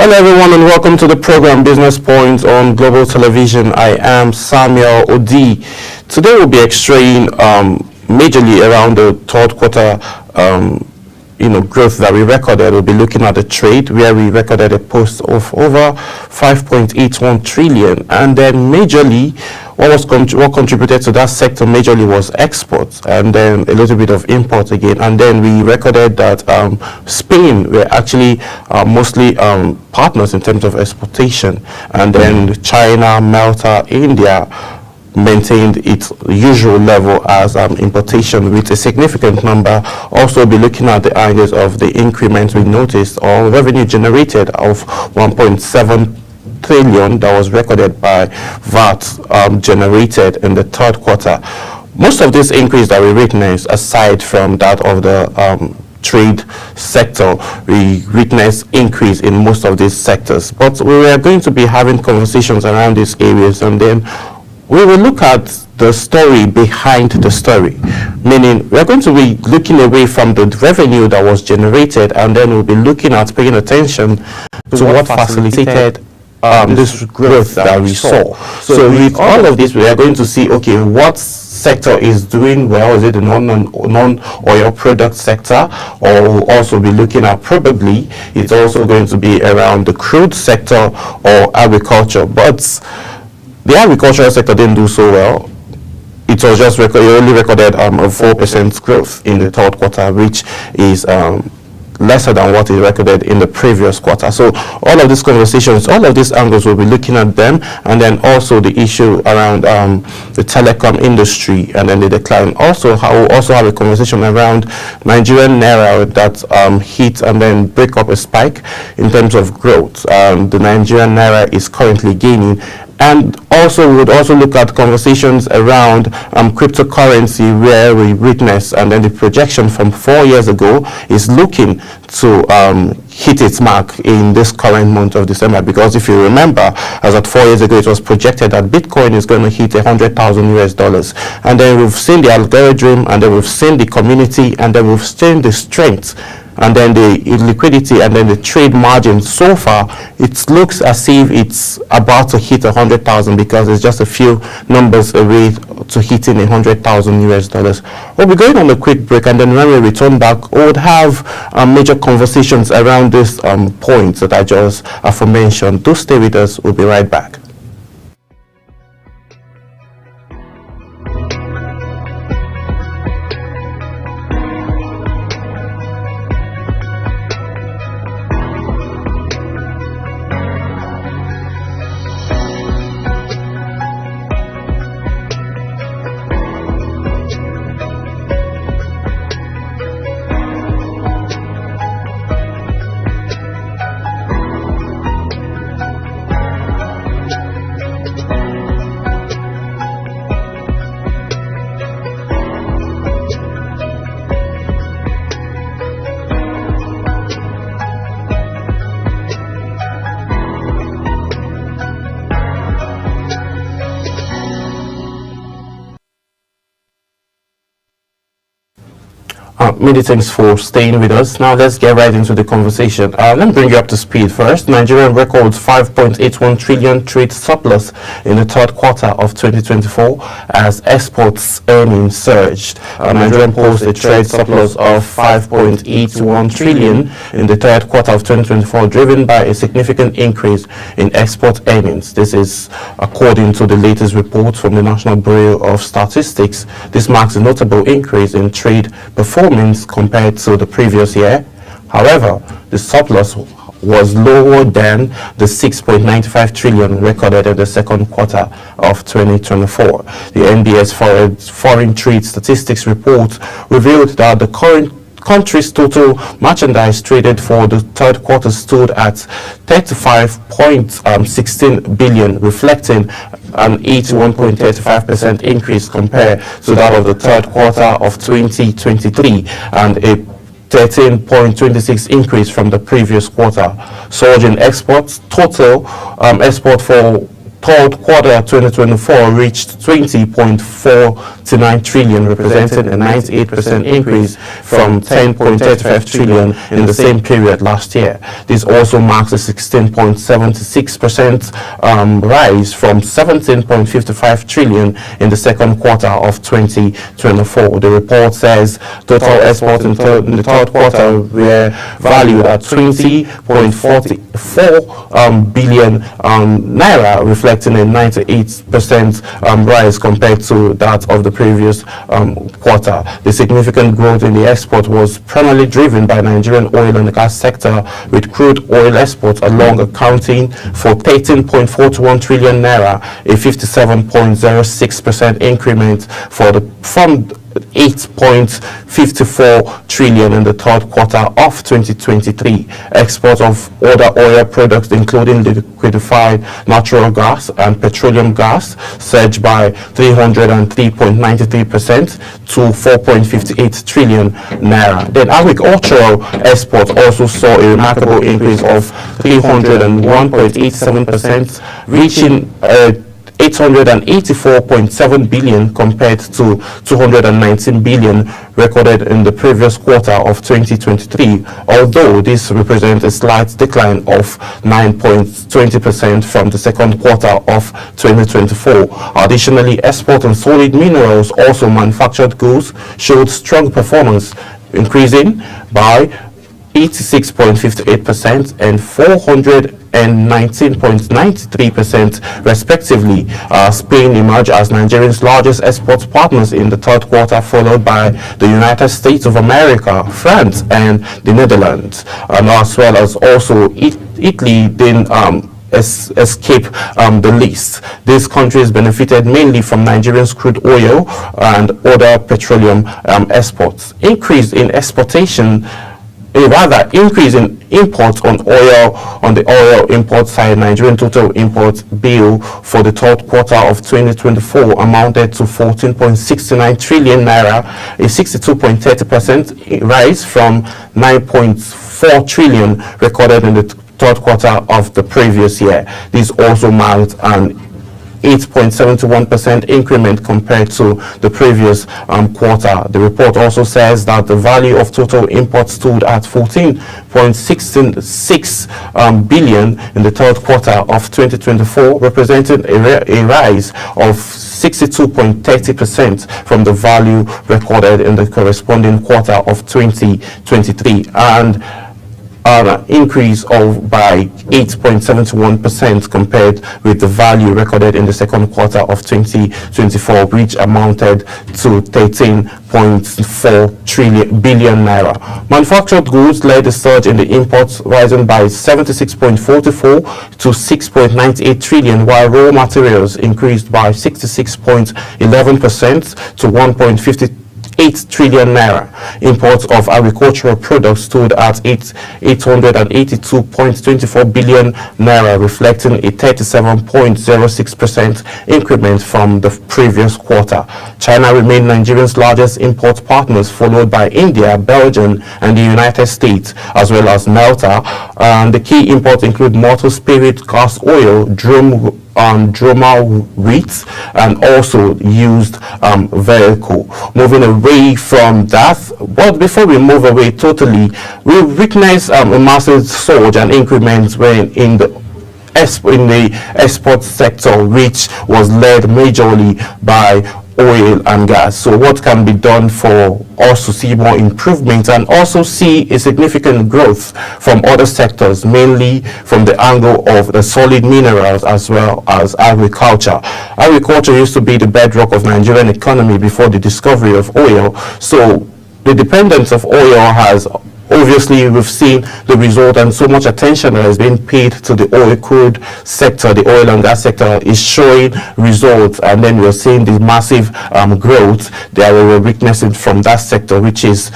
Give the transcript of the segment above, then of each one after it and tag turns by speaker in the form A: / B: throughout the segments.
A: Hello everyone and welcome to the program Business Point on Global Television. I am Samuel Odi. Today we'll be extracting majorly around the third quarter growth that we recorded. We'll be looking at the trade where we recorded a post of over 5.81 trillion, and then majorly what contributed to that sector majorly was exports, and then a little bit of import again. And then we recorded that Spain were actually mostly partners in terms of exportation, and then China, Malta, India maintained its usual level as importation with a significant number. Also be looking at the angles of the increment we noticed or revenue generated of 1.7 trillion that was recorded by VAT generated in the third quarter. Most of this increase that we witnessed, aside from that of the trade sector, we witnessed increase in most of these sectors. But we are going to be having conversations around these areas, and then we will look at the story behind the story, meaning we're going to be looking away from the revenue that was generated, and then we'll be looking at paying attention to what facilitated this growth that we saw. So with all of this, we are going to see, okay, what sector is doing well? Is it the non-oil product sector? Or we'll also be looking at, probably it's also going to be around the crude sector or agriculture. But the agricultural sector didn't do so well. It was just it only recorded a 4% growth in the third quarter, which is lesser than what is recorded in the previous quarter. So all of these conversations, all of these angles, we'll be looking at them, and then also the issue around the telecom industry and then the decline. Also, we'll also have a conversation around Nigerian naira that hit and then break up a spike in terms of growth. The Nigerian naira is currently gaining. And also, we would also look at conversations around cryptocurrency, where we witness, and then the projection from 4 years ago is looking to hit its mark in this current month of December. Because if you remember, as at 4 years ago, it was projected that Bitcoin is going to hit $100,000. And then we've seen the algorithm, and then we've seen the community, and then we've seen the strength, and then the liquidity, and then the trade margin. So far, it looks as if it's about to hit 100,000, because it's just a few numbers away to hitting $100,000. We'll be going on a quick break, and then when we return back, we would have major conversations around this points that I just aforementioned. Do stay with us. We'll be right back. Many thanks for staying with us. Now let's get right into the conversation. Let me bring you up to speed first. Nigeria records 5.81 trillion trade surplus in the third quarter of 2024 as exports earnings surged. Nigeria posts a trade surplus of 5.81 trillion in the third quarter of 2024, driven by a significant increase in export earnings. This is according to the latest report from the National Bureau of Statistics. This marks a notable increase in trade performance compared to the previous year. However, the surplus was lower than the 6.95 trillion recorded in the second quarter of 2024. The NBS Foreign Trade Statistics report revealed that the current country's total merchandise traded for the third quarter stood at 35.16 billion, reflecting an 81.35% increase compared to that of the third quarter of 2023 and a 13.26 increase from the previous quarter. Surge in exports. Total export for third quarter 2024 reached 20.49 trillion, representing a 98% increase from 10.35 trillion in the same period last year. This also marks a 16.76% rise from 17.55 trillion in the second quarter of 2024. The report says total exports in the third quarter were valued at 20.44 billion naira, reflecting a 98% rise compared to that of the previous quarter. The significant growth in the export was primarily driven by Nigerian oil and gas sector, with crude oil exports alone accounting for 13.41 trillion naira, a 57.06% increment from 8.54 trillion in the third quarter of 2023. Exports of other oil products, including liquefied natural gas and petroleum gas, surged by 303.93% to 4.58 trillion naira. Then agricultural exports also saw a remarkable increase of 301.87%, reaching 884.7 billion compared to 219 billion recorded in the previous quarter of 2023, although this represents a slight decline of 9.20% from the second quarter of 2024. Additionally, export and solid minerals, also manufactured goods, showed strong performance, increasing by 86.58% and 419.93% respectively. Spain emerged as Nigeria's largest export partners in the third quarter, followed by the United States of America, France, and the Netherlands, and as well as also Italy didn't escape the list. These countries benefited mainly from Nigeria's crude oil and other petroleum exports. Increase in imports on the oil import side. Nigerian total import bill for the third quarter of 2024 amounted to 14.69 trillion naira, a 62.30% rise from 9.4 trillion recorded in the third quarter of the previous year. This also marked an 8.71% increment compared to the previous quarter. The report also says that the value of total imports stood at 14.66 billion in the third quarter of 2024, representing a rise of 62.30% from the value recorded in the corresponding quarter of 2023, and an increase of by 8.71% compared with the value recorded in the second quarter of 2024, which amounted to 13.4 billion naira. Manufactured goods led the surge in the imports, rising by 76.44 to 6.98 trillion, while raw materials increased by 66.11% to 1.58 trillion naira. Imports of agricultural products stood at 882.24 billion naira, reflecting a 37.06% increment from the previous quarter. China remained Nigeria's largest import partners, followed by India, Belgium, and the United States, as well as Malta. The key imports include motor spirit, gas oil, droma wheat, and also used vehicle. Moving away from that, but before we move away totally, we witnessed a massive surge and increments when in the export sector, which was led majorly by oil and gas. So what can be done for us to see more improvement and also see a significant growth from other sectors, mainly from the angle of the solid minerals as well as agriculture? Agriculture used to be the bedrock of Nigerian economy before the discovery of oil. So the dependence of oil has, obviously, we've seen the result, and so much attention that has been paid to the oil crude sector. The oil and gas sector is showing results, and then we're seeing the massive growth that we're witnessing from that sector, which is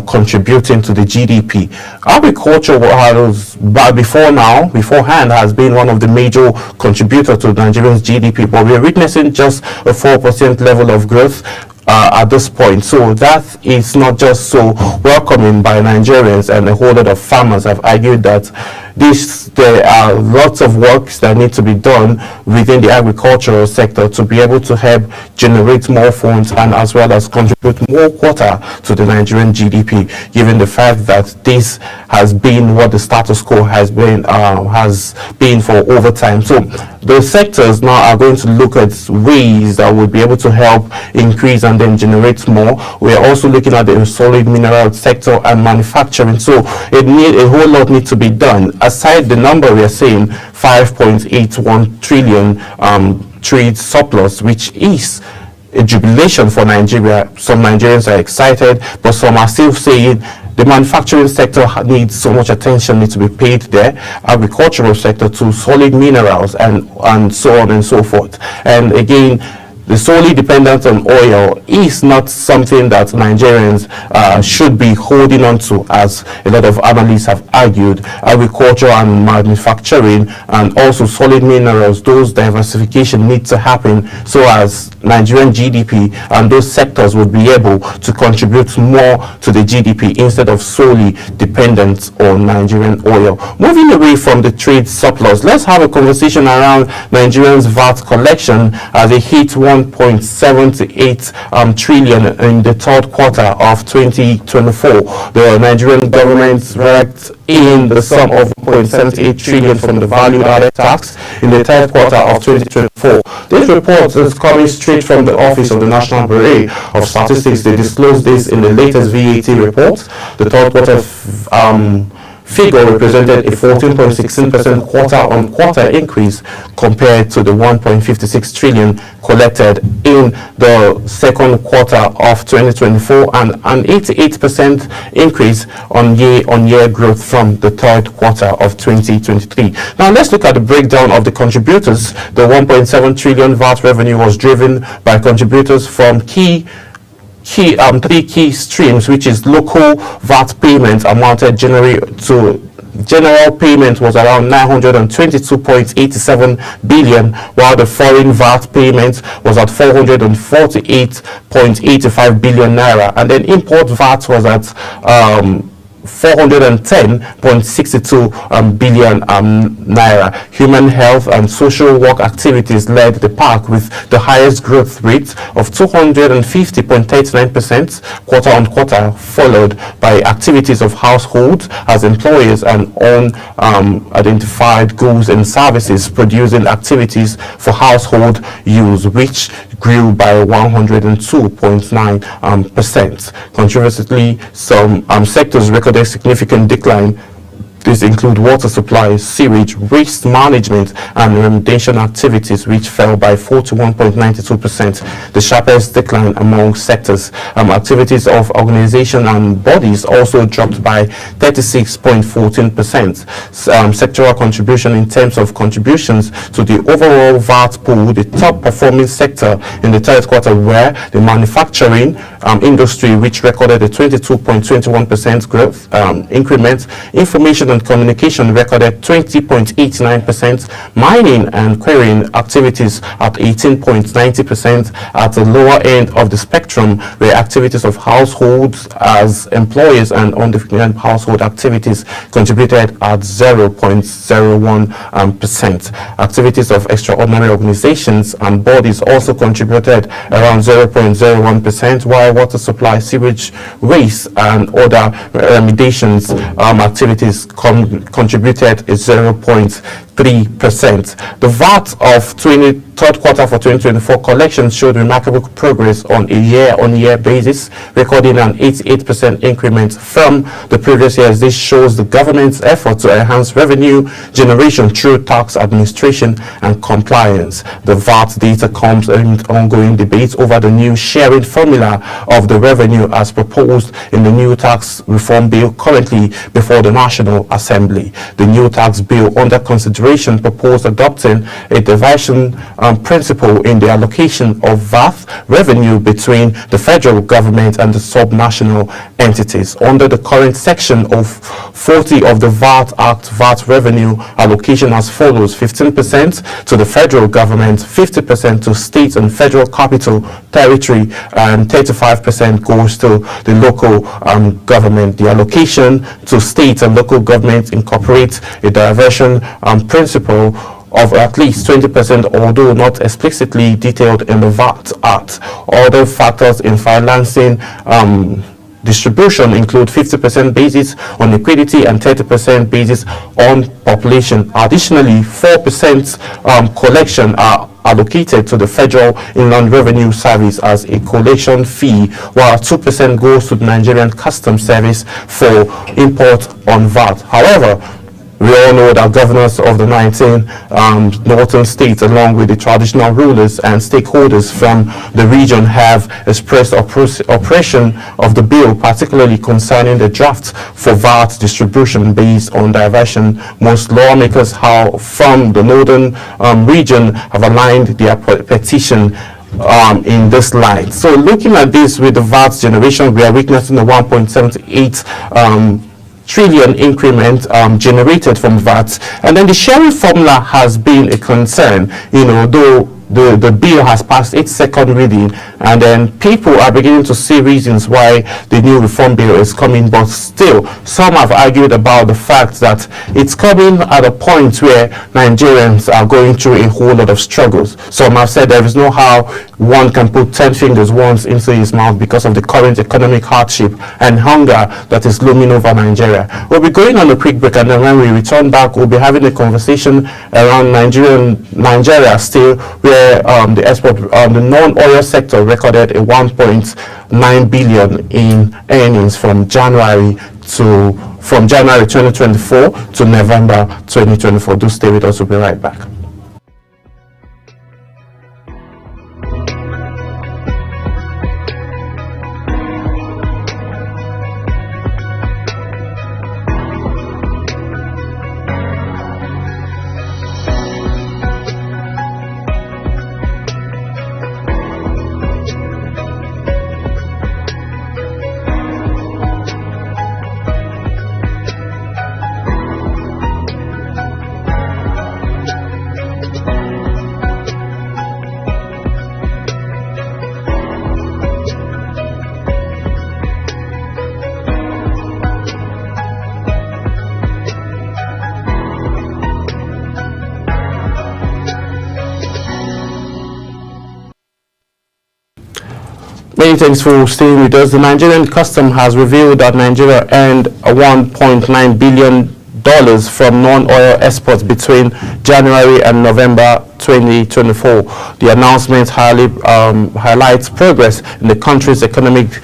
A: contributing to the GDP. Agriculture beforehand has been one of the major contributors to Nigeria's GDP, but we're witnessing just a 4% level of growth. at this point. So that is not just so welcoming by Nigerians, and a whole lot of farmers have argued that there are lots of works that need to be done within the agricultural sector to be able to help generate more funds and as well as contribute more quota to the Nigerian GDP, given the fact that this has been what the status quo has been for over time. So those sectors now are going to look at ways that would be able to help increase and then generate more. We are also looking at the solid mineral sector and manufacturing. So a whole lot needs to be done. Aside the number we are saying, 5.81 trillion trade surplus, which is a jubilation for Nigeria. Some Nigerians are excited, but some are still saying the manufacturing sector needs so much attention needs to be paid there, agricultural sector to solid minerals and so on and so forth. And again, the solely dependence on oil is not something that Nigerians should be holding on to, as a lot of analysts have argued. Agriculture and manufacturing and also solid minerals, those diversification needs to happen so as Nigerian GDP and those sectors would be able to contribute more to the GDP instead of solely dependent on Nigerian oil. Moving away from the trade surplus, let's have a conversation around Nigerians' VAT collection as it hit 1.78 trillion in the third quarter of 2024. The Nigerian government raked in the sum of 1.78 trillion from the value added tax in the third quarter of 2024. This report is coming straight from the Office of the National Bureau of Statistics. They disclosed this in the latest VAT report. The third quarter figure represented a 14.16% quarter-on-quarter increase compared to the 1.56 trillion collected in the second quarter of 2024 and an 88% increase on year-on-year growth from the third quarter of 2023. Now let's look at the breakdown of the contributors. The 1.7 trillion VAT revenue was driven by contributors from three key streams, which is local VAT payments amounted general payment was around 922.87 billion, while the foreign VAT payment was at 448.85 billion naira, and then import VAT was at 410.62 billion naira. Human health and social work activities led the pack with the highest growth rate of 250.39% quarter on quarter, followed by activities of households as employers and unidentified goods and services producing activities for household use, which grew by 102.9%. Controversially, some sectors recorded significant decline. These include water supply, sewage, waste management, and remediation activities, which fell by 41.92%, the sharpest decline among sectors. Activities of organizations and bodies also dropped by 36.14%. Sectoral contribution in terms of contributions to the overall VAT pool, the top performing sector in the third quarter were the manufacturing industry, which recorded a 22.21% growth increment. Information and communication recorded 20.89%, mining and quarrying activities at 18.90%. At the lower end of the spectrum were activities of households as employers and undefined household activities contributed at 0.01%. Activities of extraordinary organizations and bodies also contributed around 0.01%, while water supply, sewage, waste, and other remediations activities contributed a 0.3%. The VAT of third quarter for 2024 collections showed remarkable progress on a year-on-year basis, recording an 88% increment from the previous years. This shows the government's effort to enhance revenue generation through tax administration and compliance. The VAT data comes amid ongoing debates over the new sharing formula of the revenue as proposed in the new tax reform bill currently before the National Assembly. The new tax bill under consideration proposed adopting a division principle in the allocation of VAT revenue between the federal government and the subnational entities. Under the current section of 40 of the VAT Act, VAT revenue allocation as follows: 15% to the federal government, 50% to state and federal capital territory, and 35% goes to the local government. The allocation to state and local government incorporates a diversion principle of at least 20%, although not explicitly detailed in the VAT Act. Other factors in financing distribution include 50% basis on liquidity and 30% basis on population. Additionally, 4% collection are allocated to the Federal Inland Revenue Service as a collection fee, while 2% goes to the Nigerian Customs Service for import on VAT. However, we all know that governors of the 19 northern states, along with the traditional rulers and stakeholders from the region, have expressed oppression of the bill, particularly concerning the draft for VAT distribution based on diversion. Most lawmakers from the northern region have aligned their petition in this line. So looking at this with the VAT generation, we are witnessing a 1.78 trillion increment generated from VAT, and then the sharing formula has been a concern, though the bill has passed its second reading, and then people are beginning to see reasons why the new reform bill is coming, but still some have argued about the fact that it's coming at a point where Nigerians are going through a whole lot of struggles. Some have said there is no how one can put 10 fingers once into his mouth because of the current economic hardship and hunger that is looming over Nigeria. We'll be going on a quick break, and then when we return back, we'll be having a conversation around Nigeria still, where the non-oil sector recorded a 1.9 billion in earnings from January 2024 to November 2024. Do stay with us. We'll be right back. Many thanks for staying with us. The Nigerian Custom has revealed that Nigeria earned $1.9 billion from non-oil exports between January and November 2024. The announcement highlights progress in the country's economic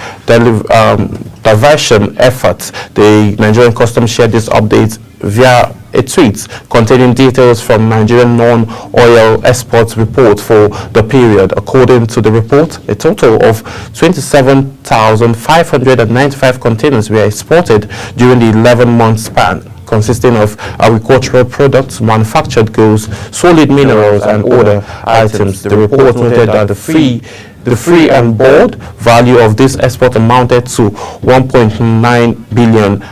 A: diversion efforts. The Nigerian Customs shared this update via a tweet containing details from Nigerian non-oil exports report for the period. According to the report, a total of 27,595 containers were exported during the 11-month span, consisting of agricultural products, manufactured goods, solid minerals, and other items. The report noted that the free and board value of this export amounted to $1.9 billion,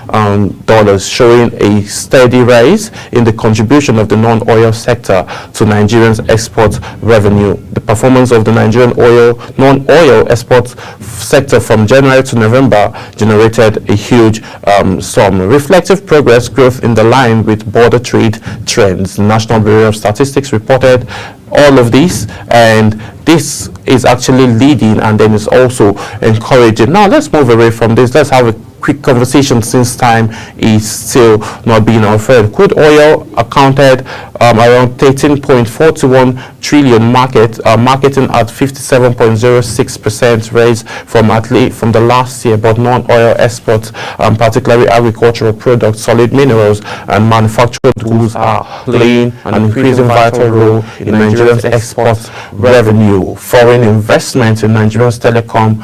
A: showing a steady rise in the contribution of the non-oil sector to Nigerians' export revenue. The performance of the Nigerian non-oil export sector from January to November generated a huge sum, reflective progress growth in the line with border trade trends. The National Bureau of Statistics reported all of these, and this is actually leading and then is also encouraging. Now let's move away from this. Let's have a quick conversation, since time is still not being offered. Crude oil accounted around 13.41 trillion marketing at 57.06% raise from the last year, but non-oil exports, particularly agricultural products, solid minerals, and manufactured goods are playing an increasing vital role in Nigeria's export revenue. Foreign investment in Nigeria's telecom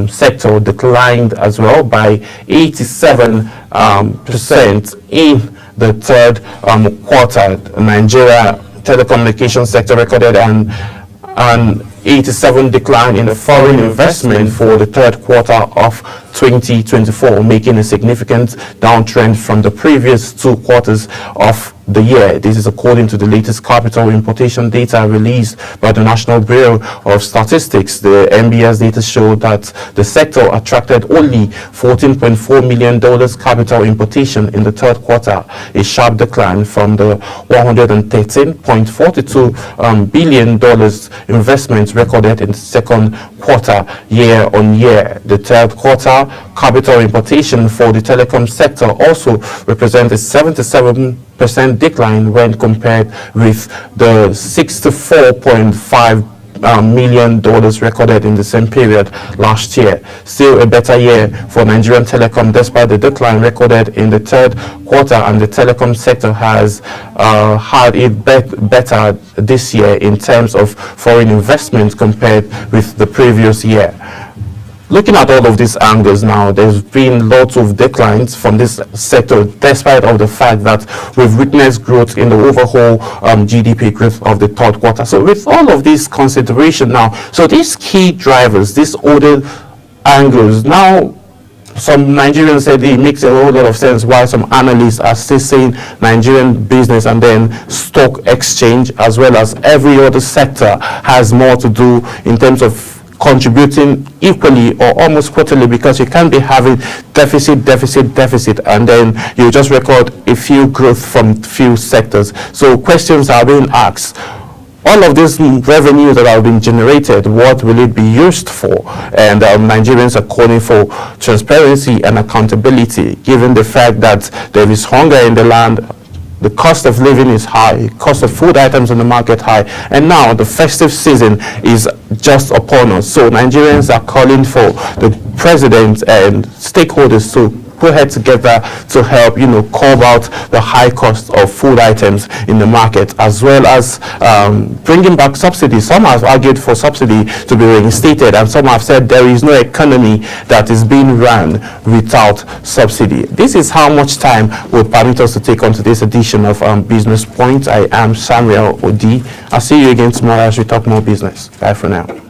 A: sector declined as well by 87% in the third quarter. Nigeria telecommunications sector recorded an an 87 decline in the foreign investment for the third quarter of 2024, making a significant downtrend from the previous 2 quarters of the year. This is according to the latest capital importation data released by the National Bureau of Statistics. The NBS data showed that the sector attracted only $14.4 million capital importation in the third quarter, a sharp decline from the $113.42 billion investments recorded in the second quarter year on year. The third quarter capital importation for the telecom sector also represents a 77% decline when compared with the $64.5 million recorded in the same period last year. Still a better year for Nigerian telecom despite the decline recorded in the third quarter, and the telecom sector has had it better this year in terms of foreign investment compared with the previous year. Looking at all of these angles now, there's been lots of declines from this sector, despite of the fact that we've witnessed growth in the overall GDP growth of the third quarter. So with all of this consideration now, so these key drivers, these other angles, now some Nigerians said it makes a whole lot of sense why some analysts are still saying Nigerian business and then stock exchange as well as every other sector has more to do in terms of contributing equally or almost quarterly, because you can't be having deficit and then you just record a few growth from few sectors. So questions are being asked. All of these revenues that have been generated, what will it be used for? And Nigerians are calling for transparency and accountability, given the fact that there is hunger in the land. The cost of living is high, cost of food items on the market high, and now the festive season is just upon us. So Nigerians are calling for the president and stakeholders to put heads together to help, curb out the high cost of food items in the market, as well as bringing back subsidies. Some have argued for subsidy to be reinstated, and some have said there is no economy that is being run without subsidy. This is how much time will permit us to take on to this edition of Business Point. I am Samuel Odi. I'll see you again tomorrow as we talk more business. Bye for now.